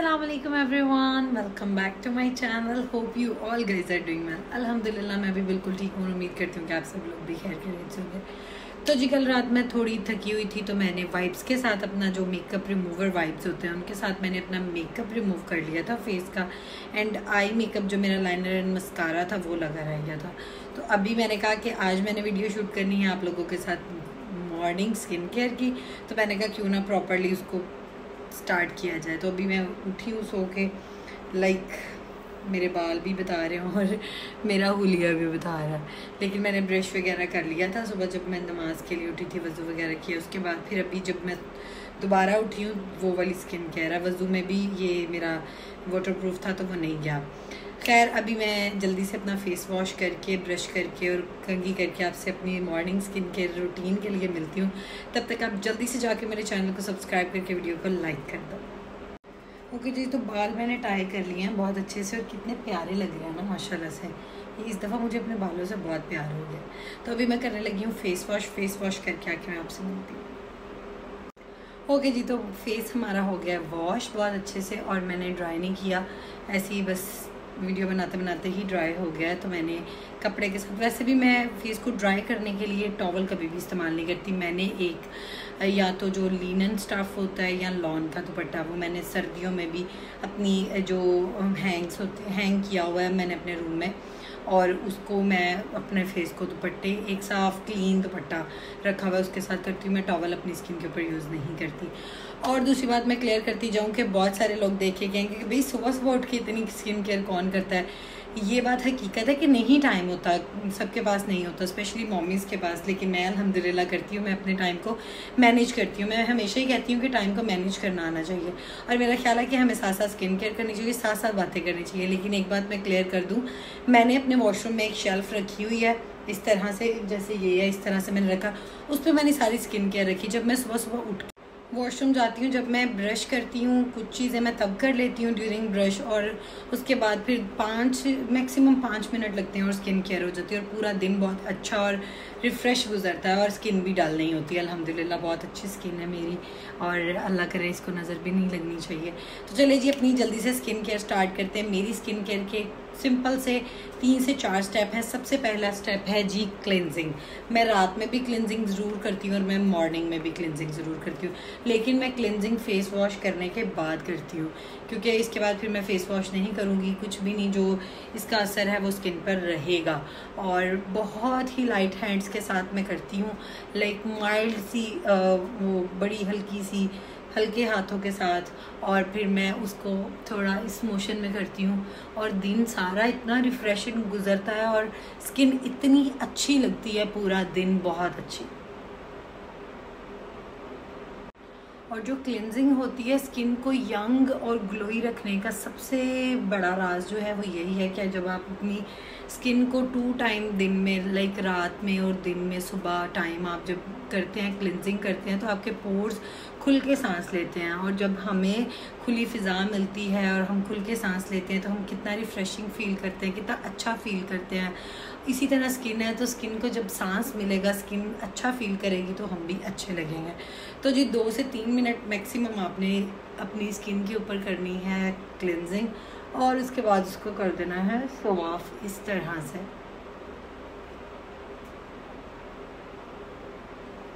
Assalamualaikum everyone, welcome back to my channel. Hope you all guys are doing well. अल्हम्दुलिल्लाह मैं भी बिल्कुल ठीक हूँ। उम्मीद करती हूँ कि आप सब लोग भी खैर खैरियत से होंगे। तो जी कल रात मैं थोड़ी थकी हुई थी, तो मैंने वाइप्स के साथ अपना जो मेकअप रिमूवर वाइप्स होते हैं उनके साथ मैंने अपना मेकअप रिमूव कर लिया था फेस का। एंड आई मेकअप जो मेरा लाइनर एंड मस्कारा था वो लगा रह गया था। तो अभी मैंने कहा कि आज मैंने वीडियो शूट करनी है आप लोगों के साथ मॉर्निंग स्किन केयर की, तो मैंने कहा क्यों ना प्रॉपरली उसको स्टार्ट किया जाए। तो अभी मैं उठी हूँ सो के, मेरे बाल भी बता रहे हैं और मेरा हुलिया भी बता रहा है, लेकिन मैंने ब्रश वगैरह कर लिया था सुबह जब मैं नमाज़ के लिए उठी थी, वज़ू वगैरह किया। उसके बाद फिर अभी जब मैं दोबारा उठी हूँ वो वाली स्किन केयर है। वज़ू में भी ये मेरा वाटरप्रूफ था तो वो नहीं गया। खैर अभी मैं जल्दी से अपना फेस वॉश करके ब्रश करके और कंघी करके आपसे अपनी मॉर्निंग स्किन केयर रूटीन के लिए मिलती हूँ। तब तक आप जल्दी से जाके मेरे चैनल को सब्सक्राइब करके वीडियो को लाइक कर दो। ओके जी, तो बाल मैंने टाई कर लिए हैं बहुत अच्छे से और कितने प्यारे लग रहे हैं ना माशाल्लाह से। इस दफ़ा मुझे अपने बालों से बहुत प्यार हो गया। तो अभी मैं करने लगी हूँ फेस वॉश करके आके मैं आपसे मिलती हूँ। ओके जी, तो फेस हमारा हो गया वॉश बहुत अच्छे से और मैंने ड्राई नहीं किया, ऐसे ही बस वीडियो बनाते बनाते ही ड्राई हो गया। तो मैंने कपड़े के साथ, वैसे भी मैं फेस को ड्राई करने के लिए टॉवल कभी भी इस्तेमाल नहीं करती। मैंने एक या तो जो लिनन स्टफ़ होता है या लॉन का दुपट्टा, वो मैंने सर्दियों में भी अपनी जो हैंग किया हुआ है मैंने अपने रूम में, और उसको मैं अपने फेस को दुपट्टे एक साफ़ क्लीन दुपट्टा रखा हुआ है उसके साथ करती हूँ। मैं टॉवल अपनी स्किन के ऊपर यूज़ नहीं करती। और दूसरी बात मैं क्लियर करती जाऊँ कि बहुत सारे लोग देखे कहेंगे कि भाई सुबह सुबह उठ के इतनी स्किन केयर कौन करता है। ये बात हकीकत है कि नहीं टाइम होता, सबके पास नहीं होता, स्पेशली मॉमीज़ के पास। लेकिन मैं अल्हम्दुलिल्लाह करती हूँ, मैं अपने टाइम को मैनेज करती हूँ। मैं हमेशा ही कहती हूँ कि टाइम को मैनेज करना आना चाहिए, और मेरा ख्याल है कि हमें साथ साथ स्किन केयर करनी चाहिए, साथ साथ बातें करनी चाहिए। लेकिन एक बात मैं क्लियर कर दूँ, मैंने अपने वॉशरूम में एक शेल्फ़ रखी हुई है इस तरह से, जैसे ये है इस तरह से मैंने रखा, उस पर मैंने सारी स्किन केयर रखी। जब मैं सुबह सुबह उठ वॉशरूम जाती हूँ, जब मैं ब्रश करती हूँ, कुछ चीज़ें मैं तब कर लेती हूँ ड्यूरिंग ब्रश, और उसके बाद फिर मैक्सिमम 5 मिनट लगते हैं और स्किन केयर हो जाती है और पूरा दिन बहुत अच्छा और रिफ़्रेश गुजरता है और स्किन भी डल नहीं होती। अल्हम्दुलिल्लाह बहुत अच्छी स्किन है मेरी, और अल्लाह करे इसको नज़र भी नहीं लगनी चाहिए। तो चलिए जी अपनी जल्दी से स्किन केयर स्टार्ट करते हैं। मेरी स्किन केयर के सिंपल से 3 से 4 स्टेप हैं। सबसे पहला स्टेप है जी क्लिनजिंग। मैं रात में भी क्लिनजिंग ज़रूर करती हूँ और मैं मॉर्निंग में भी क्लिनजिंग ज़रूर करती हूँ, लेकिन मैं क्लिनजिंग फेस वॉश करने के बाद करती हूँ, क्योंकि इसके बाद फिर मैं फेस वॉश नहीं करूँगी, कुछ भी नहीं, जो इसका असर है वो स्किन पर रहेगा। और बहुत ही लाइट हैंड्स के साथ मैं करती हूँ, लाइक माइल्ड सी वो बड़ी हल्के हाथों के साथ, और फिर मैं उसको थोड़ा इस मोशन में करती हूँ और दिन सारा इतना रिफ़्रेशिंग गुजरता है और स्किन इतनी अच्छी लगती है, पूरा दिन बहुत अच्छी। और जो क्लिनजिंग होती है स्किन को यंग और ग्लोई रखने का सबसे बड़ा राज जो है वो यही है कि जब आप अपनी स्किन को 2 टाइम दिन में, लाइक रात में और दिन में सुबह टाइम आप जब करते हैं क्लिनजिंग करते हैं, तो आपके पोर्स खुल के सांस लेते हैं। और जब हमें खुली फ़िज़ा मिलती है और हम खुल के सांस लेते हैं तो हम कितना रिफ़्रेशिंग फ़ील करते हैं, कितना अच्छा फ़ील करते हैं। इसी तरह स्किन है, तो स्किन को जब सांस मिलेगा, स्किन अच्छा फ़ील करेगी, तो हम भी अच्छे लगेंगे। तो जी 2 से 3 मिनट मैक्सिमम आपने अपनी स्किन के ऊपर करनी है क्लिनजिंग, और उसके बाद उसको कर देना है साफ़ इस तरह से।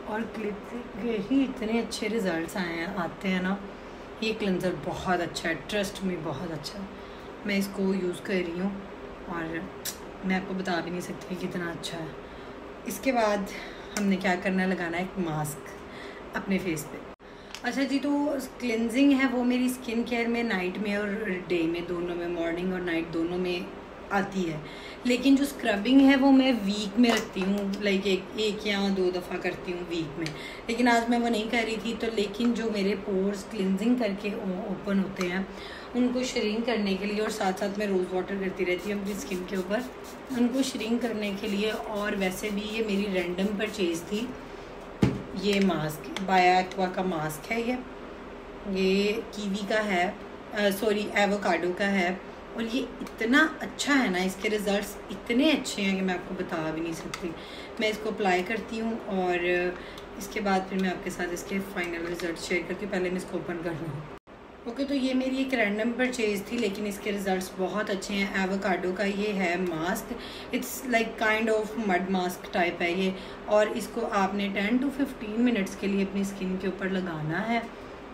और क्लिनजिंग के ही इतने अच्छे रिज़ल्ट्स आते हैं ना। ये क्लिनज़र बहुत अच्छा है, ट्रस्ट में बहुत अच्छा है। मैं इसको यूज़ कर रही हूँ और मैं आपको बता भी नहीं सकती कितना अच्छा है। इसके बाद हमने क्या करना है, लगाना है एक मास्क अपने फेस पे। अच्छा जी, तो क्लिनजिंग है वो मेरी स्किन केयर में नाइट में और डे में दोनों में, मॉर्निंग और नाइट दोनों में आती है। लेकिन जो स्क्रबिंग है वो मैं वीक में रखती हूँ, लाइक एक या 2 दफ़ा करती हूँ वीक में। लेकिन आज मैं वो नहीं कर रही थी, तो लेकिन जो मेरे पोर्स क्लिनजिंग करके ओपन होते हैं उनको श्रिंक करने के लिए, और साथ साथ मैं रोज़ वाटर करती रहती हूँ अपनी स्किन के ऊपर उनको श्रिंक करने के लिए। और वैसे भी ये मेरी रैंडम परचेज़ थी, ये मास्क बाया एक्वा का मास्क है। ये कीवी का है, एवोकाडो का है, और ये इतना अच्छा है ना, इसके रिज़ल्ट्स इतने अच्छे हैं कि मैं आपको बता भी नहीं सकती। मैं इसको अप्लाई करती हूँ और इसके बाद फिर मैं आपके साथ इसके फाइनल रिज़ल्ट शेयर करती हूँ। पहले मैं इसको ओपन कर लूँ। ओके तो ये मेरी एक रैंडम परचेज़ थी, लेकिन इसके रिज़ल्ट्स बहुत अच्छे हैं। एवोकाडो का ये है mask, it's like kind of mud mask type है ये, और इसको आपने 10 to 15 मिनट्स के लिए अपनी स्किन के ऊपर लगाना है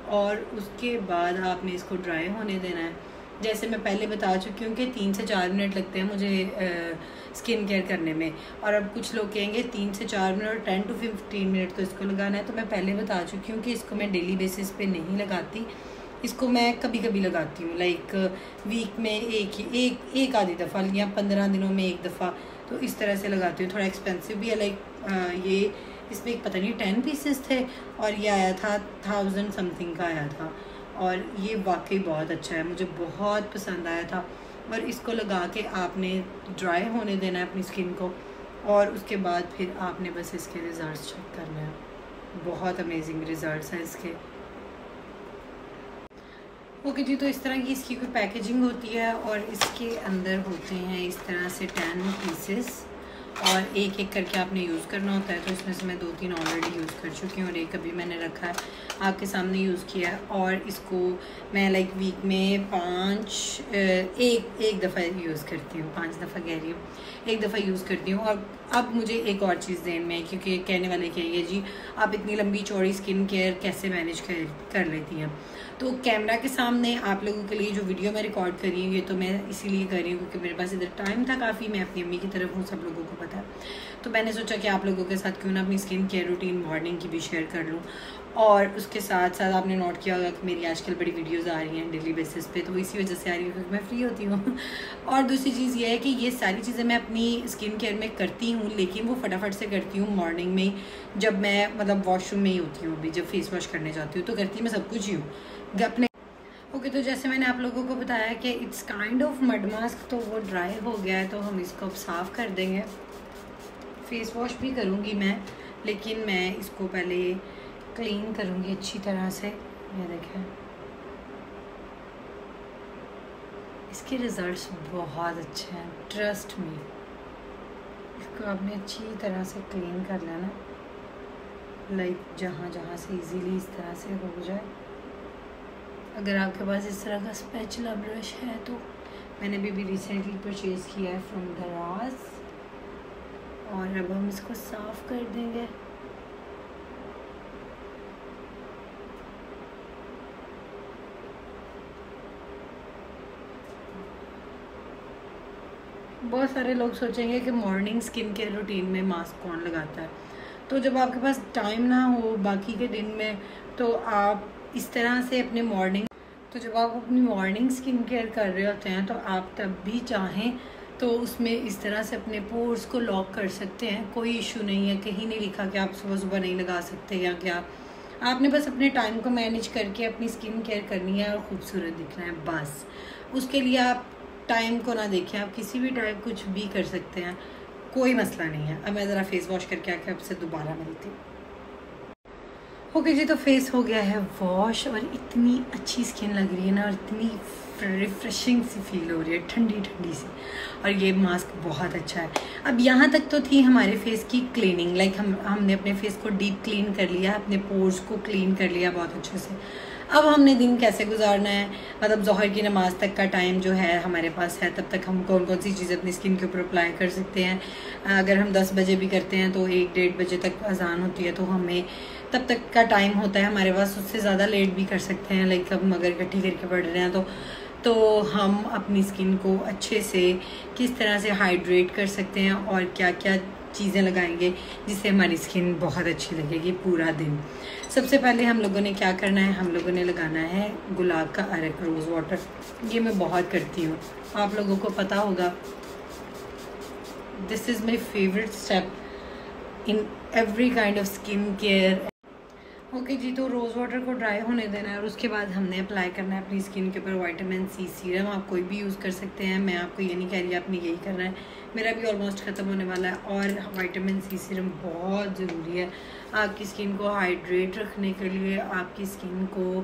और उसके बाद आपने इसको ड्राई होने देना है। जैसे मैं पहले बता चुकी हूँ कि 3 से 4 मिनट लगते हैं मुझे स्किन केयर करने में, और अब कुछ लोग कहेंगे 3 से 4 मिनट और 10 to 15 मिनट तो इसको लगाना है। तो मैं पहले बता चुकी हूँ कि इसको मैं डेली बेसिस पे नहीं लगाती, इसको मैं कभी कभी लगाती हूँ, लाइक वीक में एक आधी दफ़ा या 15 दिनों में एक दफ़ा, तो इस तरह से लगाती हूँ। थोड़ा एक्सपेंसिव भी है, लाइक ये इसमें एक पता नहीं 10 पीसेस थे और ये आया था 1000 समथिंग का आया था, और ये वाकई बहुत अच्छा है, मुझे बहुत पसंद आया था। और इसको लगा के आपने ड्राई होने देना है अपनी स्किन को, और उसके बाद फिर आपने बस इसके रिज़ल्ट्स चेक करने हैं। बहुत अमेजिंग रिज़ल्ट्स हैं इसके। ओके जी, तो इस तरह की इसकी कोई पैकेजिंग होती है और इसके अंदर होते हैं इस तरह से 10 पीसेस, और एक एक करके आपने यूज़ करना होता है। तो इसमें से मैं 2-3 ऑलरेडी यूज़ कर चुकी हूँ और एक अभी मैंने रखा है, आपके सामने यूज़ किया है। और इसको मैं लाइक वीक में एक दफ़ा यूज़ करती हूँ, 5 दफ़ा कह रही हूँ, एक दफ़ा यूज़ करती हूँ। और अब मुझे एक और चीज़ ध्यान में है, क्योंकि कहने वाले कहेंगे जी आप इतनी लंबी चौड़ी स्किन केयर कैसे मैनेज कर लेती हैं। तो कैमरा के सामने आप लोगों के लिए जो वीडियो मैं रिकॉर्ड कर रही हूँ, ये तो मैं इसीलिए कर रही हूँ क्योंकि मेरे पास इधर टाइम था काफ़ी, मैं अपनी अम्मी की तरफ हूँ, सब लोगों को पता है। तो मैंने सोचा कि आप लोगों के साथ क्यों ना अपनी स्किन केयर रूटीन मॉर्निंग की भी शेयर कर लूँ। और उसके साथ साथ आपने नोट किया होगा कि मेरी आजकल बड़ी वीडियोस आ रही हैं डेली बेसिस पे, तो इसी वजह से आ रही है क्योंकि मैं फ्री होती हूँ। और दूसरी चीज़ ये है कि ये सारी चीज़ें मैं अपनी स्किन केयर में करती हूँ, लेकिन वो फटाफट से करती हूँ मॉर्निंग में ही, जब मैं मतलब वॉशरूम में ही होती हूँ, अभी जब फेस वॉश करने जाती हूँ तो करती मैं सब कुछ ही हूँ अपने। ओके तो जैसे मैंने आप लोगों को बताया कि it's kind of mud mask, तो वो ड्राई हो गया है, तो हम इसको अब साफ़ कर देंगे। फेस वॉश भी करूँगी मैं, लेकिन मैं इसको पहले क्लीन करूँगी अच्छी तरह से। ये देखें, इसके रिज़ल्ट्स बहुत अच्छे हैं, ट्रस्ट मी। इसको आपने अच्छी तरह से क्लीन कर लेना, लाइक जहाँ जहाँ से इजीली इस तरह से हो जाए। अगर आपके पास इस तरह का स्पैचुला ब्रश है, तो मैंने भी रिसेंटली परचेज़ किया है फ्रॉम दराज, और अब हम इसको साफ़ कर देंगे। बहुत सारे लोग सोचेंगे कि मॉर्निंग स्किन केयर रूटीन में मास्क कौन लगाता है, तो जब आपके पास टाइम ना हो बाकी के दिन में, तो आप इस तरह से अपने जब आप अपनी मॉर्निंग स्किन केयर कर रहे होते हैं, तो आप तब भी चाहें तो उसमें इस तरह से अपने पोर्स को लॉक कर सकते हैं, कोई इशू नहीं है। कहीं नहीं लिखा कि आप सुबह सुबह नहीं लगा सकते या क्या, आपने बस अपने टाइम को मैनेज करके अपनी स्किन केयर करनी है और ख़ूबसूरत दिखना है बस। उसके लिए आप टाइम को ना देखें, आप किसी भी टाइम कुछ भी कर सकते हैं, कोई मसला नहीं है। अब मैं ज़रा फेस वॉश करके आके आपसे दोबारा मिलती हूँ। ओके जी, तो फेस हो गया है वॉश, और इतनी अच्छी स्किन लग रही है ना, और इतनी रिफ्रेशिंग सी फील हो रही है, ठंडी ठंडी सी, और ये मास्क बहुत अच्छा है। अब यहाँ तक तो थी हमारे फेस की क्लीनिंग, लाइक हमने अपने फेस को डीप क्लीन कर लिया, अपने पोर्स को क्लीन कर लिया बहुत अच्छे से। अब हमने दिन कैसे गुजारना है, मतलब ज़ोहर की नमाज़ तक का टाइम जो है हमारे पास है, तब तक हम कौन कौन सी चीज़ अपनी स्किन के ऊपर अप्लाई कर सकते हैं। अगर हम 10 बजे भी करते हैं तो 1-1:30 बजे तक अजान होती है, तो हमें तब तक का टाइम होता है हमारे पास, उससे ज़्यादा लेट भी कर सकते हैं। लाइक हम अगर इकट्ठी करके पढ़ रहे हैं तो हम अपनी स्किन को अच्छे से किस तरह से हाइड्रेट कर सकते हैं और क्या क्या चीज़ें लगाएंगे जिससे हमारी स्किन बहुत अच्छी लगेगी पूरा दिन। सबसे पहले हम लोगों ने क्या करना है, हम लोगों ने लगाना है गुलाब का अरक, रोज़ वाटर। ये मैं बहुत करती हूँ, आप लोगों को पता होगा, this is my favourite step in every kind of skin care. Okay जी, तो रोज़ वाटर को ड्राई होने देना है और उसके बाद हमने अप्लाई करना है अपनी स्किन के ऊपर विटामिन सी सीरम। आप कोई भी यूज़ कर सकते हैं, मैं आपको ये नहीं कह रही आपने यही करना है, मेरा भी ऑलमोस्ट ख़त्म होने वाला है। और विटामिन सी सीरम बहुत ज़रूरी है आपकी स्किन को हाइड्रेट रखने के लिए, आपकी स्किन को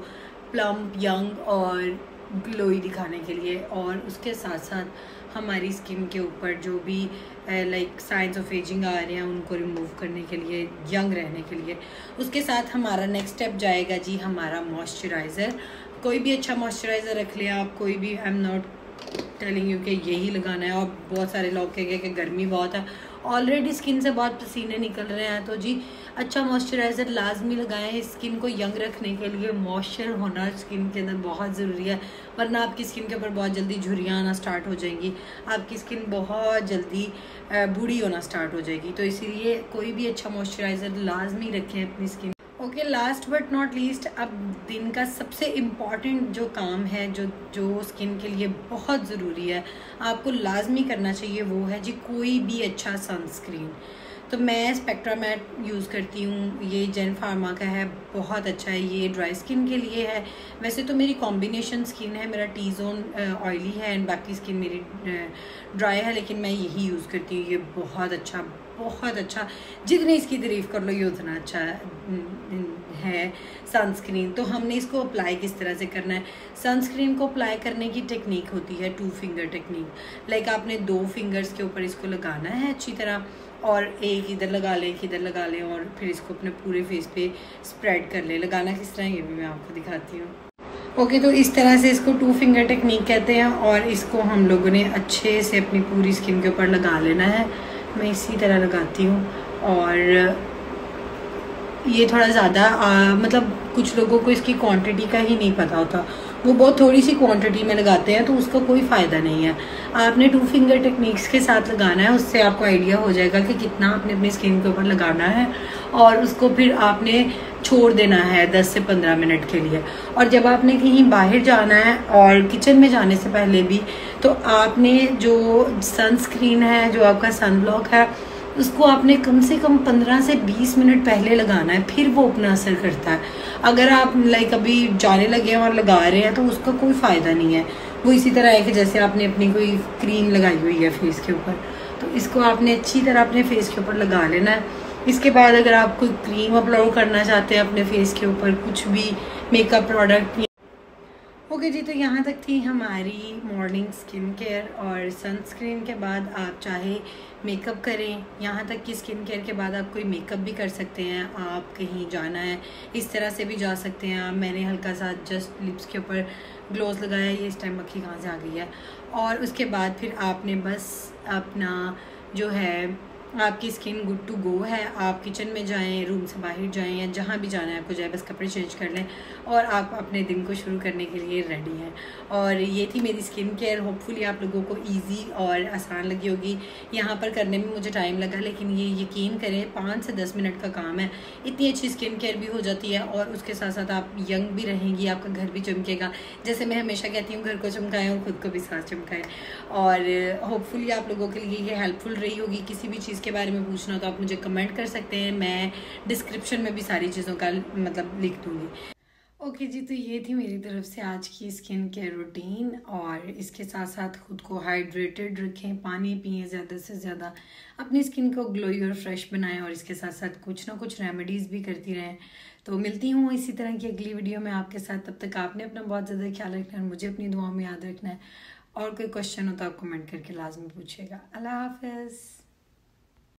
प्लम्प, यंग और ग्लोई दिखाने के लिए, और उसके साथ साथ हमारी स्किन के ऊपर जो भी लाइक साइंस ऑफ एजिंग आ रहे हैं उनको रिमूव करने के लिए, यंग रहने के लिए। उसके साथ हमारा नेक्स्ट स्टेप जाएगा जी हमारा मॉइस्चराइज़र। कोई भी अच्छा मॉइस्चराइज़र रख लें आप, कोई भी, I am not telling you कि यही लगाना है। और बहुत सारे लोग कहेंगे कि गर्मी बहुत है, ऑलरेडी स्किन से बहुत पसीने निकल रहे हैं, तो जी अच्छा मॉइस्चराइज़र लाजमी लगाएं। स्किन को यंग रखने के लिए मॉइस्चर होना स्किन के अंदर बहुत ज़रूरी है, वरना आपकी स्किन के ऊपर बहुत जल्दी झुर्रियाँ आना स्टार्ट हो जाएंगी, आपकी स्किन बहुत जल्दी बूढ़ी होना स्टार्ट हो जाएगी। तो इसीलिए कोई भी अच्छा मॉइस्चराइज़र लाजमी रखें अपनी skin. Okay, last but not least, अब दिन का सबसे इम्पॉर्टेंट जो काम है जो स्किन के लिए बहुत ज़रूरी है, आपको लाजमी करना चाहिए, वो है जी कोई भी अच्छा सनस्क्रीन। तो मैं स्पेक्ट्रामैट यूज़ करती हूँ, ये जेन फार्मा का है, बहुत अच्छा है, ये ड्राई स्किन के लिए है। वैसे तो मेरी कॉम्बिनेशन स्किन है, मेरा टी जोन ऑयली है एंड बाकी स्किन मेरी ड्राई है, लेकिन मैं यही यूज़ करती हूँ। ये बहुत अच्छा, जितनी इसकी तारीफ़ कर लो ये उतना अच्छा है सनस्क्रीन। तो हमने इसको अप्लाई किस तरह से करना है? सनस्क्रीन को अप्लाई करने की टेक्निक होती है 2 फिंगर टेक्निक। लाइक आपने 2 फिंगर्स के ऊपर इसको लगाना है अच्छी तरह, और एक इधर लगा लें, एक इधर लगा लें, और फिर इसको अपने पूरे फेस पे स्प्रेड कर लें। लगाना किस तरह ये भी मैं आपको दिखाती हूँ। ओके, तो इस तरह से इसको 2 फिंगर टेक्निक कहते हैं, और इसको हम लोगों ने अच्छे से अपनी पूरी स्किन के ऊपर लगा लेना है। मैं इसी तरह लगाती हूँ, और ये थोड़ा ज़्यादा मतलब कुछ लोगों को इसकी क्वांटिटी का ही नहीं पता होता, वो बहुत थोड़ी सी क्वांटिटी में लगाते हैं, तो उसका कोई फ़ायदा नहीं है। आपने 2 फिंगर टेक्निक्स के साथ लगाना है, उससे आपको आइडिया हो जाएगा कि कितना आपने अपनी स्किन के ऊपर लगाना है, और उसको फिर आपने छोड़ देना है 10 से 15 मिनट के लिए। और जब आपने कहीं बाहर जाना है और किचन में जाने से पहले भी, तो आपने जो सनस्क्रीन है, जो आपका सनब्लॉक है, उसको आपने कम से कम 15 से 20 मिनट पहले लगाना है, फिर वो अपना असर करता है। अगर आप लाइक अभी जाने लगे हैं और लगा रहे हैं तो उसका कोई फ़ायदा नहीं है। वो इसी तरह है कि जैसे आपने अपनी कोई क्रीम लगाई हुई है फेस के ऊपर, तो इसको आपने अच्छी तरह अपने फेस के ऊपर लगा लेना है। इसके बाद अगर आप कोई क्रीम अप्लाई करना चाहते हैं अपने फेस के ऊपर, कुछ भी मेकअप प्रोडक्ट। ओके जी, तो यहाँ तक थी हमारी मॉर्निंग स्किन केयर और सनस्क्रीन के बाद आप चाहे मेकअप करें, यहाँ तक कि स्किन केयर के बाद आप कोई मेकअप भी कर सकते हैं। आप कहीं जाना है इस तरह से भी जा सकते हैं। मैंने हल्का सा जस्ट लिप्स के ऊपर ग्लोज लगाया, ये इस टाइम मक्खी कहाँ से आ गई है। और उसके बाद फिर आपने बस अपना जो है, आपकी स्किन गुड टू गो है। आप किचन में जाएं, रूम से बाहर जाएं, या जहाँ भी जाना है आपको जाए, बस कपड़े चेंज कर लें और आप अपने दिन को शुरू करने के लिए रेडी हैं। और ये थी मेरी स्किन केयर। होपफुली आप लोगों को इजी और आसान लगी होगी। यहाँ पर करने में मुझे टाइम लगा, लेकिन ये यकीन करें 5 से 10 मिनट का काम है। इतनी अच्छी स्किन केयर भी हो जाती है, और उसके साथ साथ आप यंग भी रहेंगी, आपका घर भी चमकेगा। जैसे मैं हमेशा कहती हूँ, घर को चमकाएं और ख़ुद को भी साथ चमकाएं। और होपफुली आप लोगों के लिए ये हेल्पफुल रही होगी। किसी भी चीज़ के बारे में पूछना हो तो आप मुझे कमेंट कर सकते हैं, मैं डिस्क्रिप्शन में भी सारी चीज़ों का मतलब लिख दूँगी। ओके जी, तो ये थी मेरी तरफ से आज की स्किन केयर रूटीन। और इसके साथ साथ खुद को हाइड्रेटेड रखें, पानी पिएं ज़्यादा से ज़्यादा, अपनी स्किन को ग्लोई और फ्रेश बनाएं, और इसके साथ साथ कुछ ना कुछ रेमेडीज़ भी करती रहें। तो मिलती हूँ इसी तरह की अगली वीडियो में आपके साथ। तब तक आपने अपना बहुत ज़्यादा ख्याल रखना है, मुझे अपनी दुआओं में याद रखना है। और कोई क्वेश्चन हो तो आप कमेंट करके लाजमी पूछिएगा। अल्लाह हाफ़िज़।